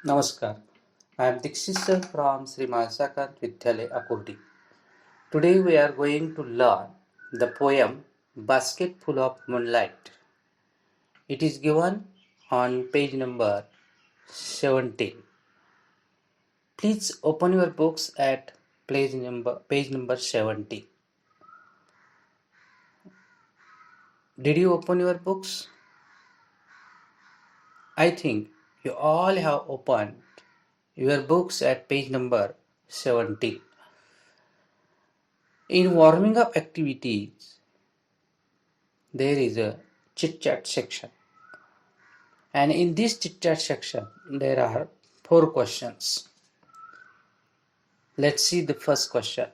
Namaskar. I am Dixit Sir from Sri Sakant Vidyalaya Akurdi. Today we are going to learn the poem Basketful of Moonlight. It is given on page number 17. Please open your books at page number 17. Did you open your books? I think you all have opened your books at page number 17. In warming up activities, there is a chit chat section, and in this chit chat section there are 4 questions. Let's see the first question.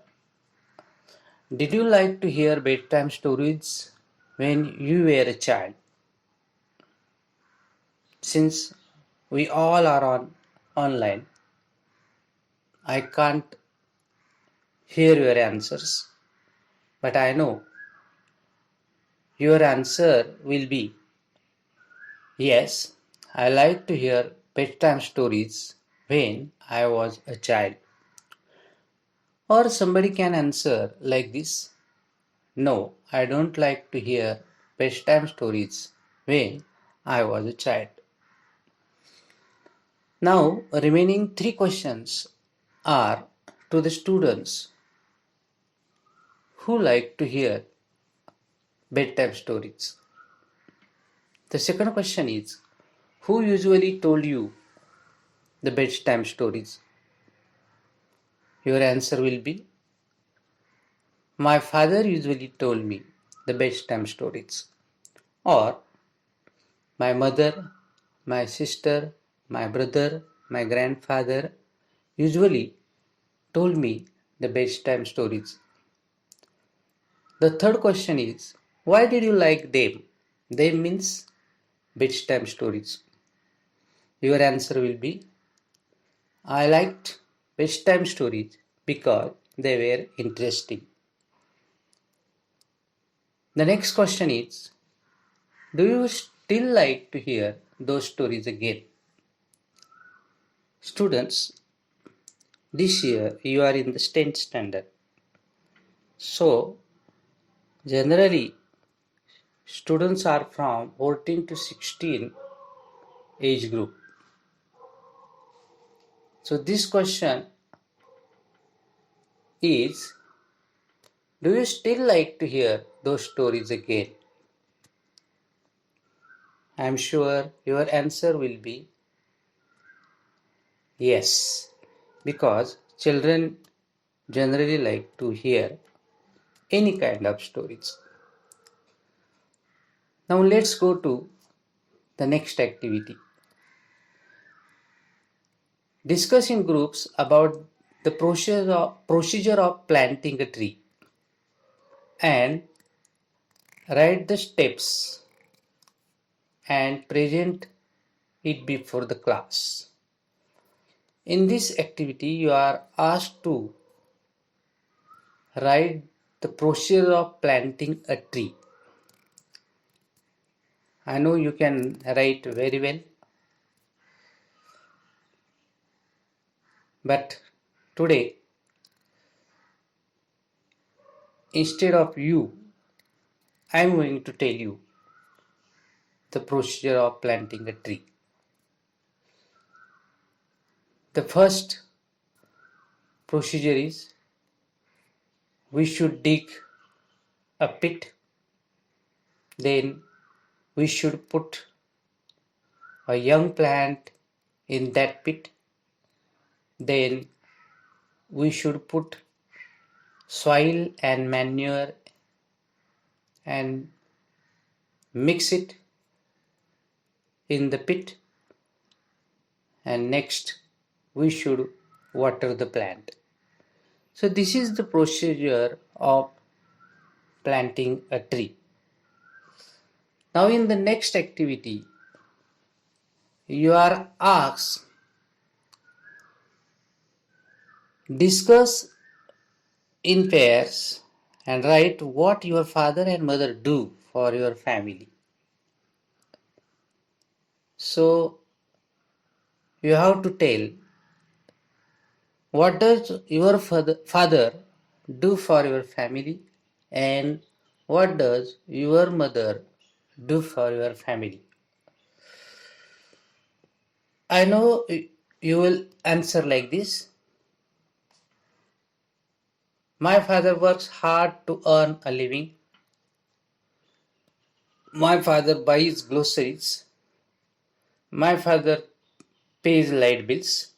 Did you like to hear bedtime stories when you were a child? Since we all are online, I can't hear your answers, but I know your answer will be yes, I like to hear bedtime stories when I was a child. Or somebody can answer like this: no, I don't like to hear bedtime stories when I was a child. Now, remaining 3 questions are to the students who like to hear bedtime stories. The second question is, who usually told you the bedtime stories? Your answer will be, my father usually told me the bedtime stories. Or, my mother, my sister, my brother, my grandfather usually told me the bedtime stories. The third question is, why did you like them? Them means bedtime stories. Your answer will be, I liked bedtime stories because they were interesting. The next question is, do you still like to hear those stories again? Students, this year you are in the 10th standard. So, generally, students are from 14 to 16 age group. So, this question is, do you still like to hear those stories again? I am sure your answer will be yes, because children generally like to hear any kind of stories. Now let's go to the next activity. Discuss in groups about the procedure of planting a tree and write the steps and present it before the class. In this activity, you are asked to write the procedure of planting a tree. I know you can write very well, but today, instead of you, I am going to tell you the procedure of planting a tree. The first procedure is, we should dig a pit, then we should put a young plant in that pit, then we should put soil and manure and mix it in the pit, and next we should water the plant. So this is the procedure of planting a tree. Now in the next activity, you are asked, discuss in pairs and write what your father and mother do for your family. So You have to tell what does your father do for your family and what does your mother do for your family. I know you will answer like this. My father works hard to earn a living. My father buys groceries. My father pays light bills.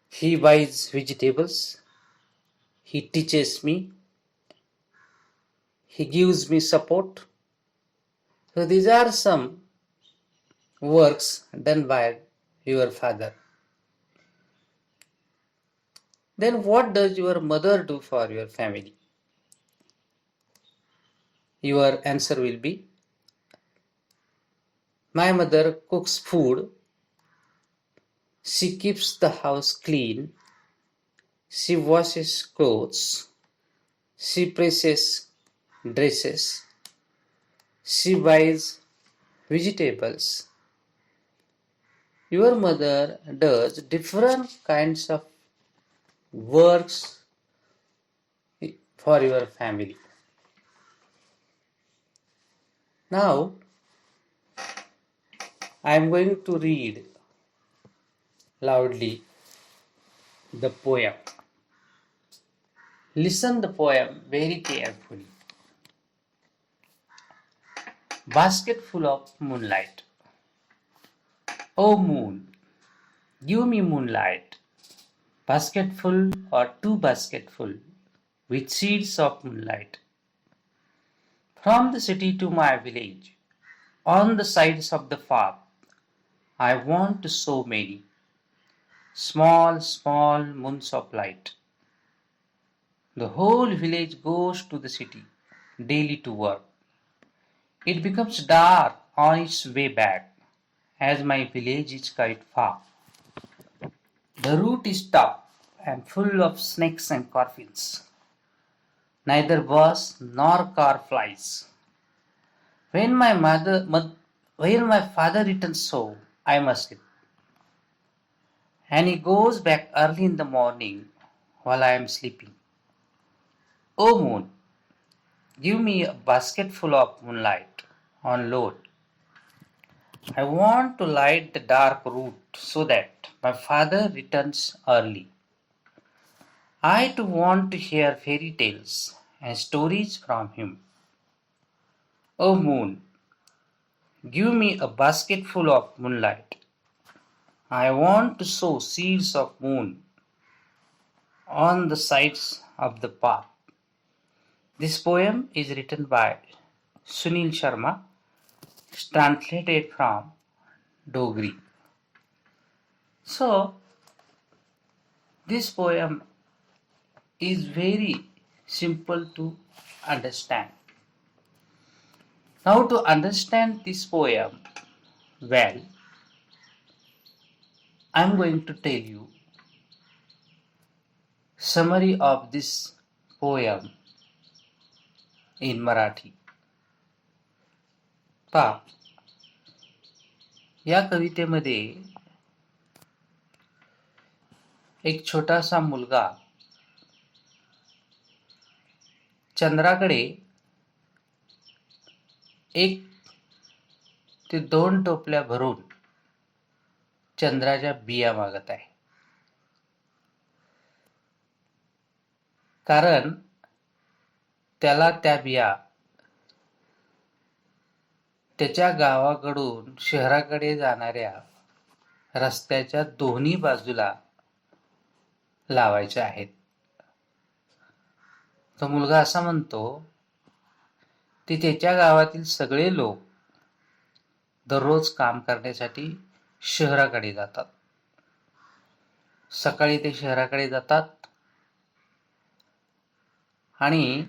He buys vegetables. He teaches me. He gives me support. So these are some works done by your father. Then what does your mother do for your family? Your answer will be, my mother cooks food. She keeps the house clean. She washes clothes. She presses dresses. She buys vegetables. Your mother does different kinds of works for your family. Now, I am going to read loudly the poem. Listen the poem very carefully. Basketful of moonlight. O moon, give me moonlight. Basketful or two basketful with seeds of moonlight. From the city to my village, on the sides of the path, I want to sow many small, small moons of light. The whole village goes to the city daily to work. It becomes dark on its way back, as my village is quite far. The route is tough and full of snakes and coffins. Neither bus nor car flies. When my father returns home, I must sleep. And he goes back early in the morning while I am sleeping. O moon, give me a basket full of moonlight on load. I want to light the dark route so that my father returns early. I too want to hear fairy tales and stories from him. O moon, give me a basket full of moonlight. I want to sow seeds of moon on the sides of the path. This poem is written by Sunil Sharma, translated from Dogri. So, this poem is very simple to understand. Now, to understand this poem well, I am going to tell you summary of this poem in Marathi. पहा, या कवितेमध्ये एक छोटासा मुलगा चंद्राकडे 1 ते 2 टोपल्या भरून चंद्राच्या बिया मागत आहे. कारण त्याला त्या बिया त्याच्या गावाकडून शहराकडे जाणाऱ्या रस्त्याच्या दोन्ही बाजूला लावायच्या आहेत. तो मुलगा असा म्हणतो की त्याच्या गावातील सगळे लोक दररोज काम करण्यासाठी शहराकडे जातात. सकाळी ते शहराकडे जातात आणि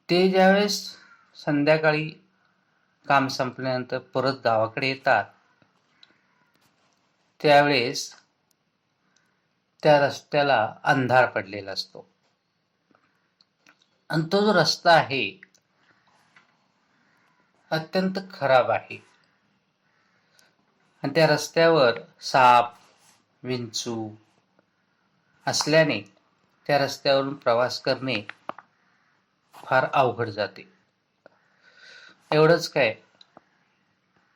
ते ज्यावेळेस संध्याकाळी काम संपल्यानंतर परत गावाकडे येतात त्यावेळेस त्या रस्त्याला अंधार पडलेला असतो. आणि तो जो रस्ता आहे अत्यंत खराब आहे. आणि त्या रस्त्यावर साप, विंचू असल्याने त्या रस्त्यावरून प्रवास करणे फार अवघड जाते. एवढंच काय,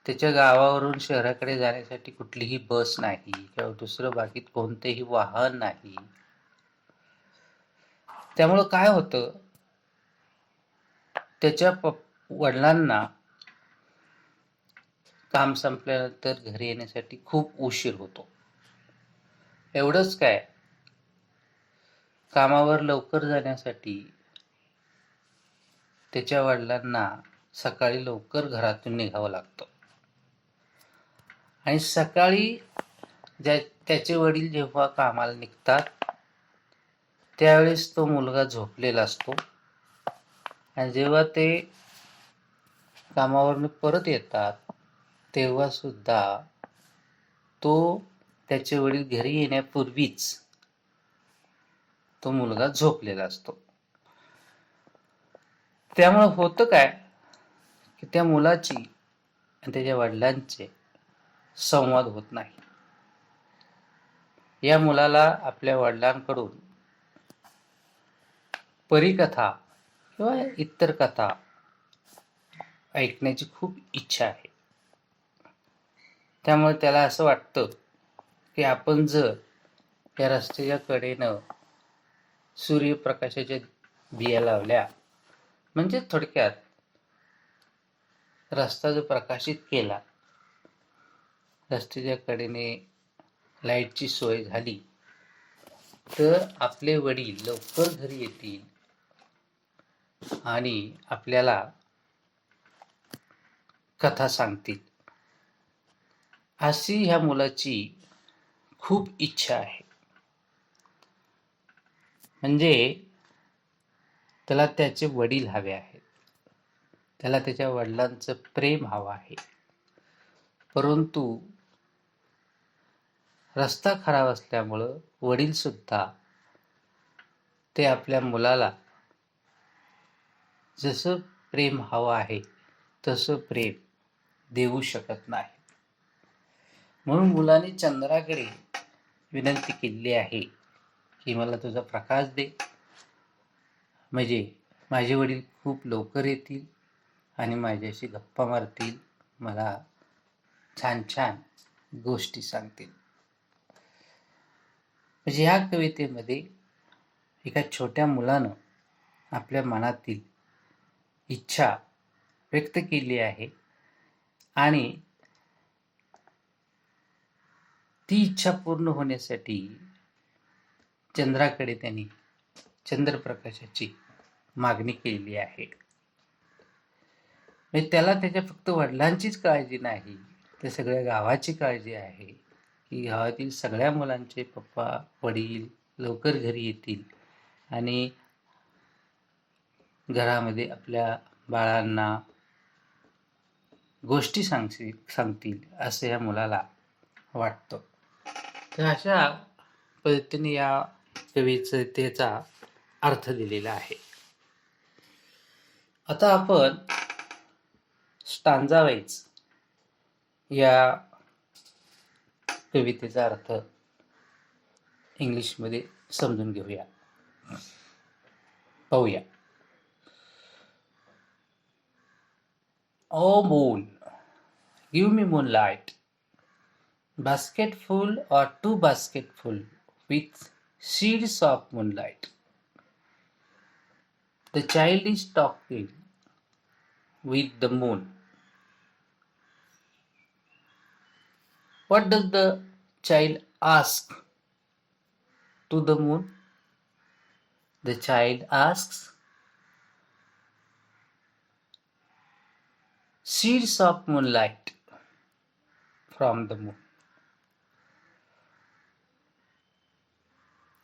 त्याच्या गावावरून शहराकडे जाण्यासाठी कुठलीही बस नाही किंवा दुसरं बाकीत कोणतेही वाहन नाही. त्यामुळं काय होतं, त्याच्या वडिलांना काम संपल्यानंतर घरी येण्यासाठी खूप उशीर होतो. एवढंच काय, कामावर लवकर जाण्यासाठी त्याच्या वडिलांना सकाळी लवकर घरातून निघावं लागतं. आणि सकाळी त्याचे वडील जेव्हा कामाला निघतात त्यावेळेस तो मुलगा झोपलेला असतो. आणि जेव्हा ते कामावरून परत येतात तेव्हा सुद्धा तो त्याचे वडील घरी येण्यापूर्वीच तो मुलगा झोपलेला असतो. त्यामुळे होतं काय, की त्या मुलाची आणि त्याच्या वडिलांचे संवाद होत नाही. या मुलाला आपल्या वडिलांकडून परीकथा किंवा इतर कथा ऐकण्याची खूप इच्छा आहे. त्यामुळे त्याला असं वाटतं की आपण जर या रस्त्याच्या कडेनं सूर्यप्रकाशाच्या बिया लावल्या, म्हणजे थोडक्यात रस्ता जो प्रकाशित केला, रस्त्याच्या कडेने लाईटची सोय झाली, तर आपले वडील लवकर घरी येतील आणि आपल्याला कथा सांगतील, अशी ह्या मुलाची खूप इच्छा आहे. म्हणजे त्याला त्याचे वडील हवे आहेत, त्याला त्याच्या वडिलांचं प्रेम हवं आहे. परंतु रस्ता खराब असल्यामुळं वडील सुद्धा ते आपल्या मुलाला जसं प्रेम हवं आहे तसं प्रेम देऊ शकत नाही. म्हणून मुलाने चंद्राकडे विनंती केली आहे की मला तुझा प्रकाश दे, म्हणजे माझे वडील खूप लवकर येतील आणि माझ्याशी गप्पा मारतील, मला छान छान गोष्टी सांगतील. म्हणजे ह्या कवितेमध्ये एका छोट्या मुलानं आपल्या मनातील इच्छा व्यक्त केली आहे आणि ती इच्छा पूर्ण होण्यासाठी चंद्राकडे त्यांनी चंद्रप्रकाशाची मागणी केली आहे. म्हणजे त्याला त्याच्या फक्त वडिलांचीच काळजी नाही, तर सगळ्या गावाची काळजी आहे की गावातील सगळ्या मुलांचे पप्पा वडील लवकर घरी येतील आणि घरामध्ये आपल्या बाळांना गोष्टी सांगतील असं या मुलाला वाटतं. तर अशा पद्धतीने या कवितेचा अर्थ दिलेला आहे. आता आपण स्टांजा वाईज या कवितेचा अर्थ इंग्लिशमध्ये समजून घेऊया, पाहूया. Oh moon, give me moonlight, basketful or 2 basketful with seeds of moonlight. The child is talking with the moon. What does the child ask to the moon? The child asks seeds of moonlight from the moon.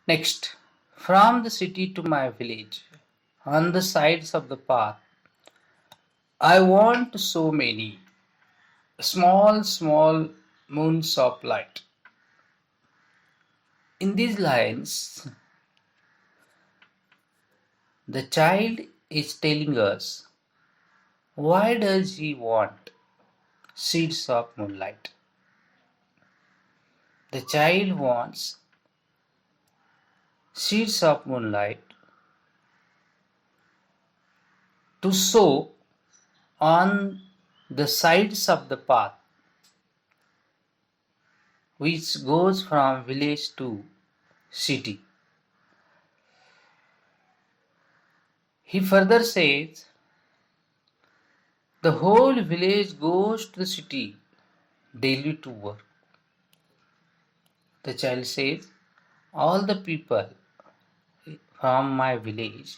Next, from the city to my village, on the sides of the path, I want so many small moons of light. In these lines, the child is telling us why does he want seeds of moonlight. The child wants seeds of moonlight to sow on the sides of the path which goes from village to city. He further says, the whole village goes to the city daily to work. The child says, all the people from my village,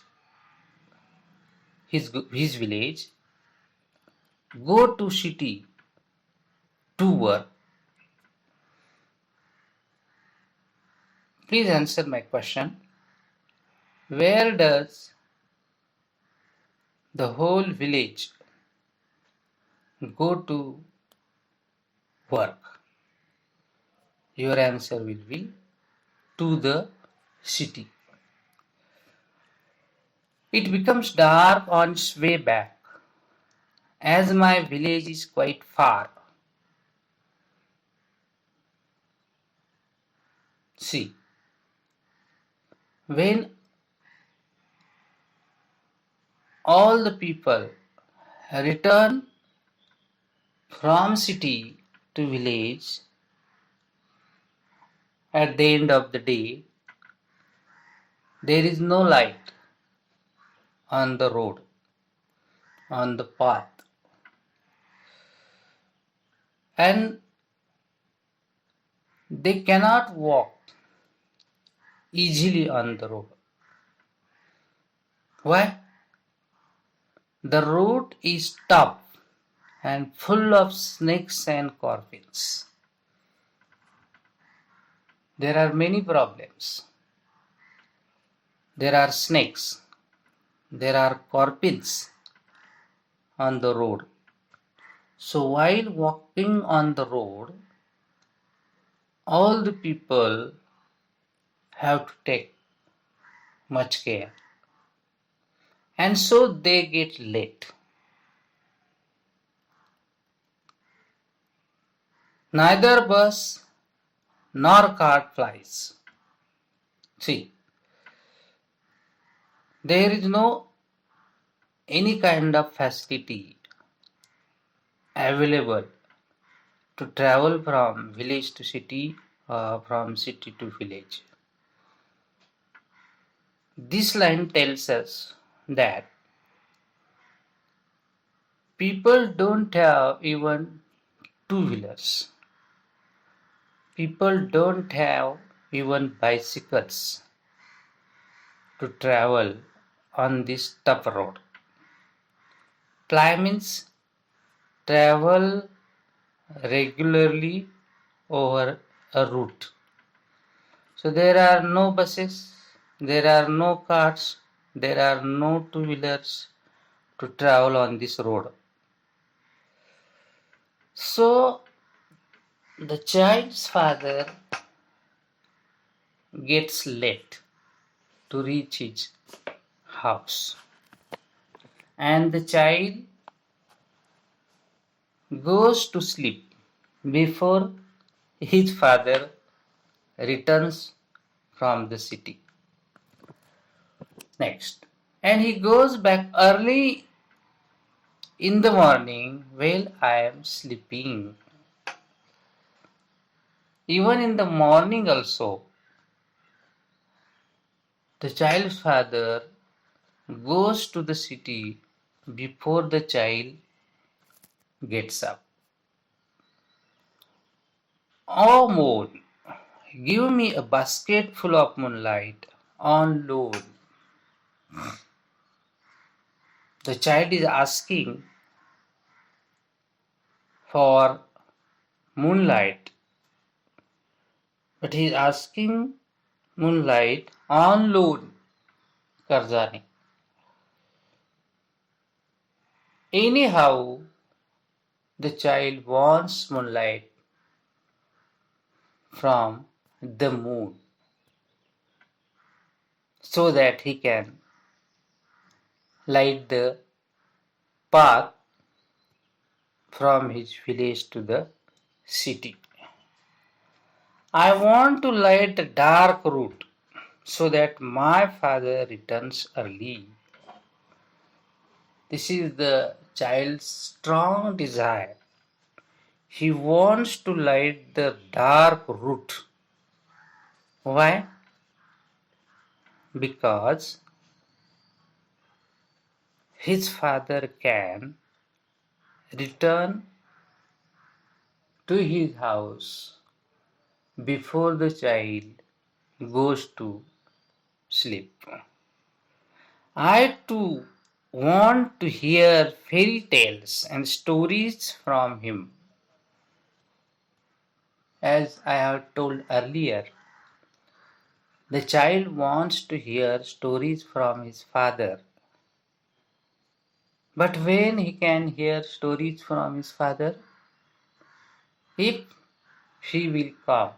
his village, go to city to work. Please answer my question. Where does the whole village go to work? Your answer will be to the city. It becomes dark on its way back, as my village is quite far. See, when all the people return from city to village at the end of the day, there is no light on the road, on the path, and they cannot walk easily on the road. Why? The road is tough and full of snakes and scorpions. There are many problems. There are snakes. There are scorpions on the road. So while walking on the road, all the people have to take much care. And so they get late. Neither bus nor car flies. See, there is no any kind of facility available to travel from village to city or from city to village. This line tells us that people don't have even two-wheelers. People don't have even bicycles to travel on this tough road. Clients travel regularly over a route. So there are no buses, there are no cars, there are no two-wheelers to travel on this road. So the child's father gets late to reach his house, and the child goes to sleep before his father returns from the city. Next, and he goes back early in the morning while I am sleeping. Even in the morning also, the child's father goes to the city before the child gets up. Oh moon, give me a basket full of moonlight on loan. The child is asking for moonlight, but he is asking moonlight on loan. Karzani. Anyhow, the child wants moonlight from the moon so that he can light the path from his village to the city. I want to light a dark route so that my father returns early. This is the child's strong desire. He wants to light the dark route. Why? Because his father can return to his house before the child goes to sleep. I too want to hear fairy tales and stories from him. As I have told earlier, the child wants to hear stories from his father. But when he can hear stories from his father? If he will come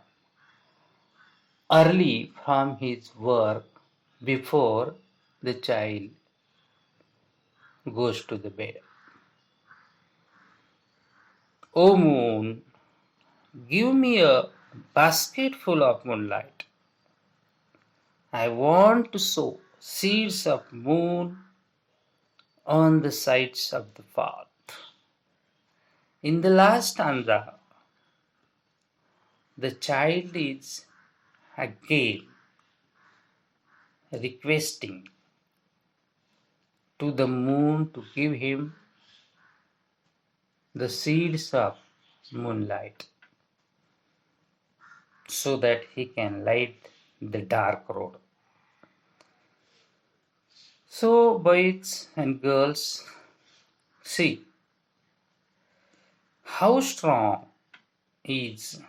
early from his work before the child goes to the bed. O moon, give me a basket full of moonlight. I want to sow seeds of moon on the sides of the path. In the last stanza, the child is again requesting to the moon to give him the seeds of moonlight so that he can light the dark road. So, boys and girls, see how strong is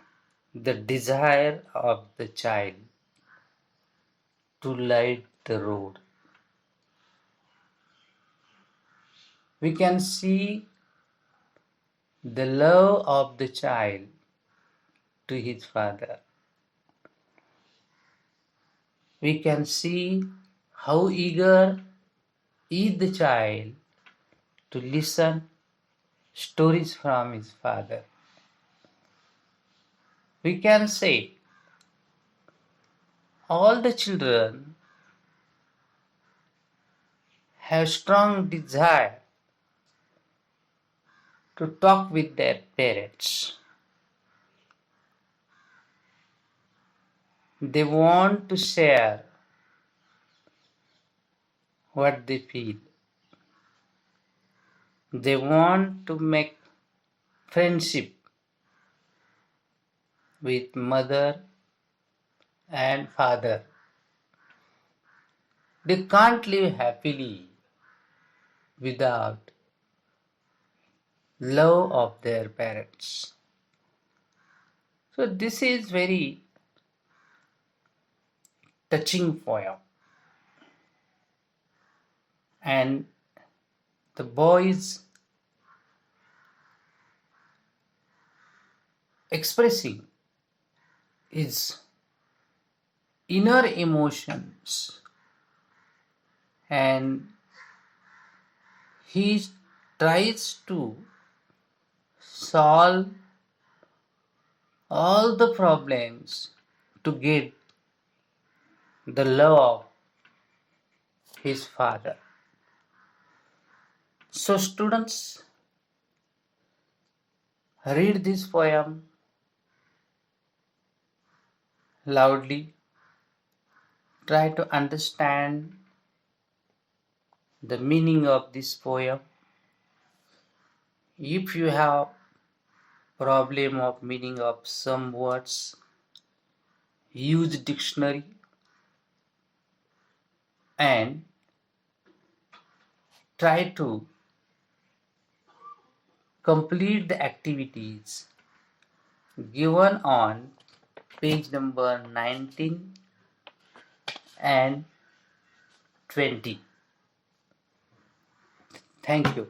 the desire of the child to light the road. We can see the love of the child to his father. We can see how eager is the child to listen stories from his father. We can say all the children have strong desire to talk with their parents. They want to share what they feel. They want to make friendship with mother and father. They can't live happily without love of their parents. So this is very touching poem. And the boys expressing his inner emotions, and he tries to solve all the problems to get the love of his father. So students, read this poem loudly. Try to understand the meaning of this poem. If you have problem of meaning of some words, use dictionary and try to complete the activities given on page number 19 and 20. Thank you.